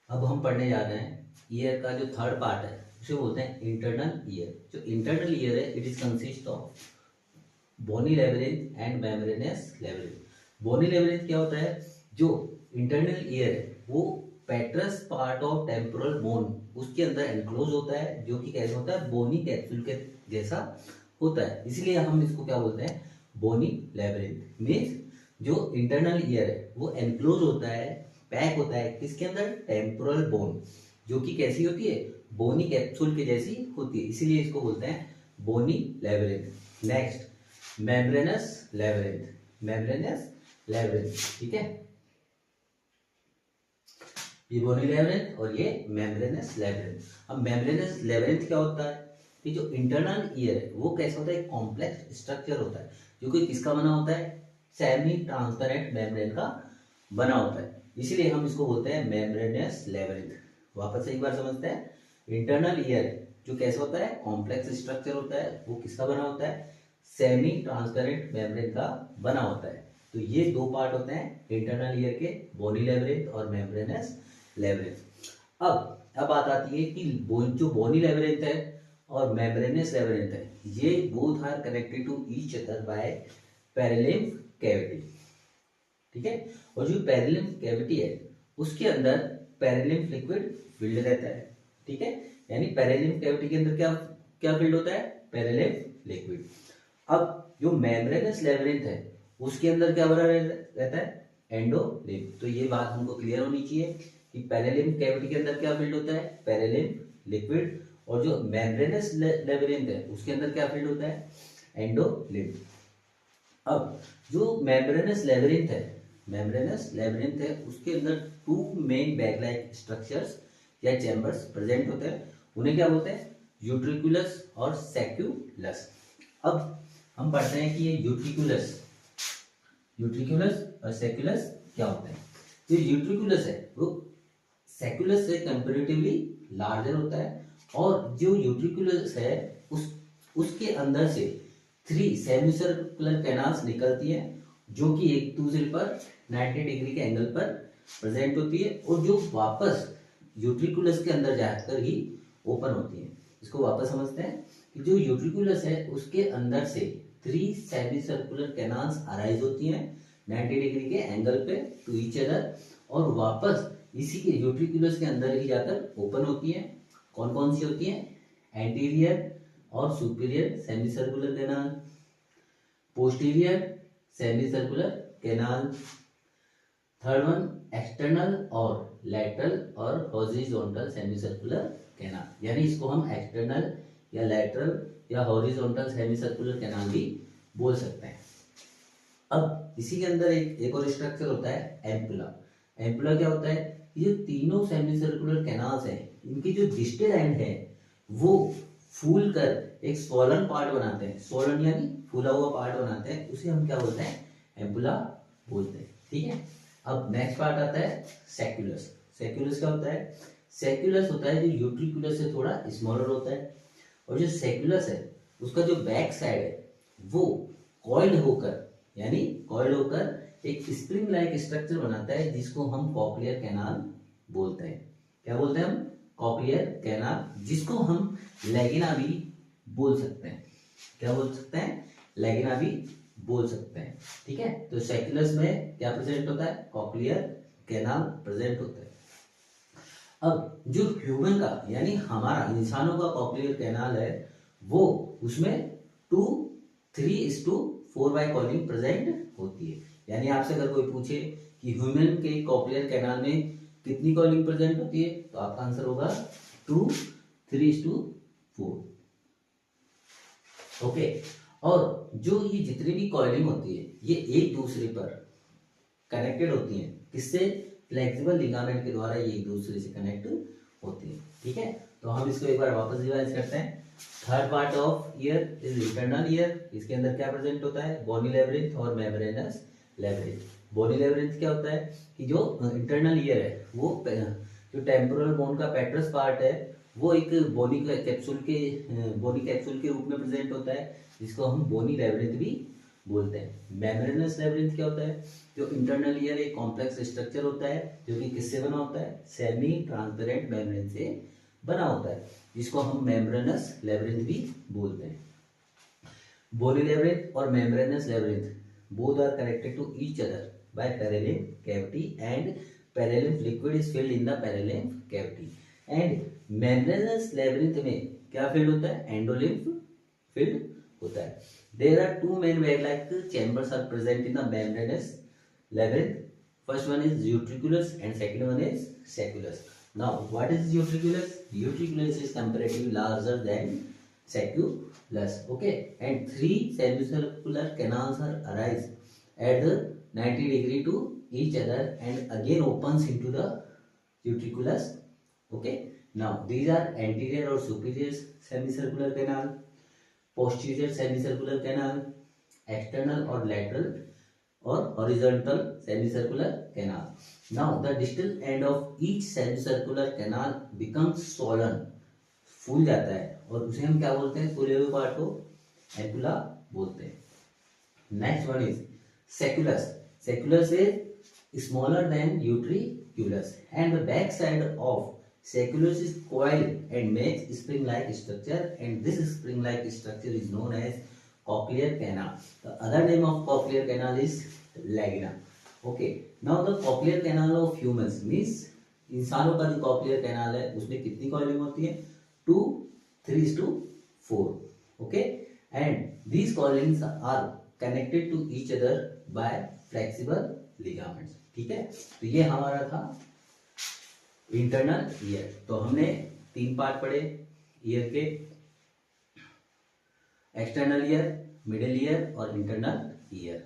अब हम पढ़ने जा रहे हैं ईयर का जो थर्ड पार्ट है उसे बोलते हैं इंटरनल ईयर। जो इंटरनल ईयर है it is consist of bony labyrinth and membranous labyrinth. Bony labyrinth क्या होता है? जो इंटरनल ईयर है वो petrous part of temporal bone उसके अंदर एनक्लोज होता है, जो कि कैसे होता है? बोनी कैप्सूल के जैसा होता है, इसलिए हम इसको क्या बोलते हैं? बोनी लेवरिंथ। मीन्स जो इंटरनल ईयर है वो एनक्लोज होता है, पैक होता है किसके अंदर? टेम्पोरल बोन, जो कि कैसी होती है? बोनी कैप्सूल के जैसी होती है, इसीलिए इसको बोलते हैं bony labyrinth. Next membranous labyrinth. Membranous labyrinth, ठीक है, ये बोनी लेवरिंथ और ये मेम्ब्रेनस लेवरिंथ। अब मेम्ब्रेनस लेवरिंथ क्या होता है कि जो इंटरनल ईयर है वो कैसा होता है? कॉम्प्लेक्स स्ट्रक्चर होता है, जो कि किसका बना होता है? सेमी ट्रांसपेरेंट मेम्ब्रेन का बना होता है, इसीलिए हम इसको बोलते हैं मेम्ब्रेनस लेवरिंथ। वापस से एक बार समझते हैं। इंटरनल ईयर जो कैसा होता है? कॉम्प्लेक्स स्ट्रक्चर होता है, वो किसका बना होता है? सेमी ट्रांसपेरेंट मेम्ब्रेन का बना होता है। तो ये दो पार्ट होते हैं इंटरनल ईयर के, बोनी लेवरिंथ और मेम्ब्रेनस लेवरिंथ। अब बात आती है कि जो बोनी लेवरिंथ है और मेम्ब्रेनस लेवरिंथ है, ये both are connected to each other by perilymph cavity, ठीक है। और जो पेरिलिम्फ कैविटी है उसके अंदर पेरिलिम्फ लिक्विड फिल्ड रहता है, ठीक है। यानी पेरिलिम्फ कैविटी के अंदर क्या क्या फिल्ड होता है? Perilymph liquid. अब जो मेम्ब्रेनस लेवरिंथ है उसके अंदर क्या भरा रहता है? एंडोलिम्फ। तो ये बात हमको क्लियर होनी चाहिए कि पेरिलिम्फ कैविटी के अंदर क्या फील्ड होता है? Perilymph liquid. और जो मेम्ब्रेनस लेवरिंथ है उसके अंदर क्या फील्ड होता है? एंडोलिम्फ। अब जो मेम्ब्रेनस लेवरिंथ है उसके अंदर two main bag like structures या चैम्बर्स प्रेजेंट होते हैं, उन्हें क्या बोलते हैं? यूट्रिकुलस और सेक्यूलस। अब हम पढ़ते हैं कि ये यूट्रिकुलस और सेक्यूलस क्या होते हैं। जो यूट्रिकुलस है वो सेक्यूलस से कंपैरेटिवली लार्जर होता है, और जो यूट्रिकुलस है उसके अंदर से 3 सेमिसर्कुलर कैनाल्स निकलती हैं, जो कि एक दूसरे पर 90 डिग्री के एंगल पर प्रेजेंट होती है, और जो वापस यूट्रिकुलस के अंदर जाकर ही ओपन होती है। इसको वापस समझते हैं कि जो यूट्रिकुलस है उसके अंदर से 3 सेमी सर्कुलर कैनाल्स अराइज होती हैं 90 डिग्री के एंगल पे टू ईच अदर, और वापस इसी के यूट्रिकुलस के अंदर ही जाकर ओपन होती हैं। कौन कौन सी होती हैं? एंटीरियर और superior semi circular canal, posterior semi circular canal, third one external और लैटरल और हॉरिजॉन्टल सेमी सर्कुलर कैनाल। यानी इसको हम एक्सटर्नल या लैटरल या हॉरिजॉन्टल सेमी सर्कुलर कैनाल भी बोल सकते हैं। अब इसी के अंदर एक और स्ट्रक्चर होता है एम्पुला। एम्पुला क्या होता है? ये तीनों सेमी सर्कुलर कैनाल्स हैं, इनकी जो डिस्टल एंड है वो फूल कर एक स्वॉलन पार्ट बनाते हैं। स्वॉलन यानी फूला हुआ पार्ट बनाते हैं, उसे हम क्या बोलते हैं? एम्पुला बोलते हैं, ठीक है। अब नेक्स्ट पार्ट आता है सेक्यूलस। सेक्यूलस क्या होता है? सेक्यूलस होता है जो यूट्रिकुलस से थोड़ा स्मॉलर होता है, और जो सेक्यूलस है उसका जो बैक साइड है वो कॉइल्ड होकर एक स्प्रिंग लाइक स्ट्रक्चर बनाता है, जिसको हम कॉक्लियर कैनाल बोलते हैं। क्या बोलते हैं हम? कॉक्लियर कैनाल, जिसको हम लेगिना भी बोल सकते हैं। क्या बोल सकते हैं? लेगिना भी बोल सकते हैं, ठीक है। तो सेक्यूलस में क्या प्रेजेंट होता है? कॉक्लियर कैनाल प्रेजेंट होता है। अब जो ह्यूमन का यानी हमारा इंसानों का कॉक्लियर कैनाल है वो उसमें 2:3:4 बाय कॉलिंग प्रेजेंट होती है। यानी आपसे अगर कोई पूछे कि ह्यूमन के कॉक्लियर कैनाल में कितनी कॉलिंग प्रेजेंट होती है, तो आपका आंसर होगा 2:3:4। ओके। और जो ये जितनी भी कॉइलिंग होती है ये एक दूसरे पर कनेक्टेड होती हैं, किससे? फ्लेक्सिबल लिगामेंट के द्वारा ये एक दूसरे से कनेक्ट होती है, ठीक है। तो हम इसको एक बार वापस रिवाइज करते हैं। Third part of year is internal ear. इसके अंदर क्या प्रेजेंट होता है? बोनी लेवरिंथ और मेम्ब्रेनस लेवरिंथ। बोनी लेवरिंथ क्या होता है कि जो इंटरनल ईयर है वो जो टेम्पोरल बोन का पेट्रस पार्ट है वो एक बोनी कैप्सूल के रूप में प्रेजेंट होता है, जिसको हम बोनी लेवरिंथ भी बोलते हैं। मेम्ब्रेनस लेब्रिंथ क्या होता है? जो इंटरनल ईयर एक कॉम्प्लेक्स स्ट्रक्चर होता है जो कि किससे बना होता है? सेमी ट्रांसपेरेंट मेम्ब्रेन से बना होता है, जिसको हम मेम्ब्रेनस लेब्रिंथ भी बोलते हैं। बोली लेब्रिंथ और membranes labyrinth both are connected to each other by perilymph cavity and perilymph liquid is filled in the perilymph cavity and membranous labyrinth में क्या filled होता है? एंडोलिम्फ filled होता है। There are two main bag-like chambers are present in the membranous labyrinth. First one is utriculus and second one is sacculus. Now what is utriculus? Utriculus is comparatively larger than sacculus, okay, and three semicircular canals are arise at the 90 degree to each other and again opens into the utriculus, okay. Now these are anterior or superior semicircular canal, posterior semicircular canal, external or lateral or horizontal semicircular canal. Now the distal end of each semicircular canal becomes swollen, फूल जाता है, और उसे हम क्या बोलते हैं? फूले हुए part को एम्पुला बोलते हैं। Next one is sacculus. Sacculus is smaller than utriculus and the back side of sacculus is coiled and makes spring like structure and this spring like structure is known as cochlear canal. The other name of cochlear canal is lagna. Okay, now the cochlear canal of humans means इंसानों का जो cochlear canal है उसमें कितनी coiling होती है? 2, 3:4, okay, and these coilings are connected to each other by flexible ligaments, ठीक है। तो ये हमारा था इंटरनल ईयर। तो हमने 3 पार्ट पढ़े ईयर के, एक्सटर्नल ईयर, मिडिल ईयर और इंटरनल ईयर।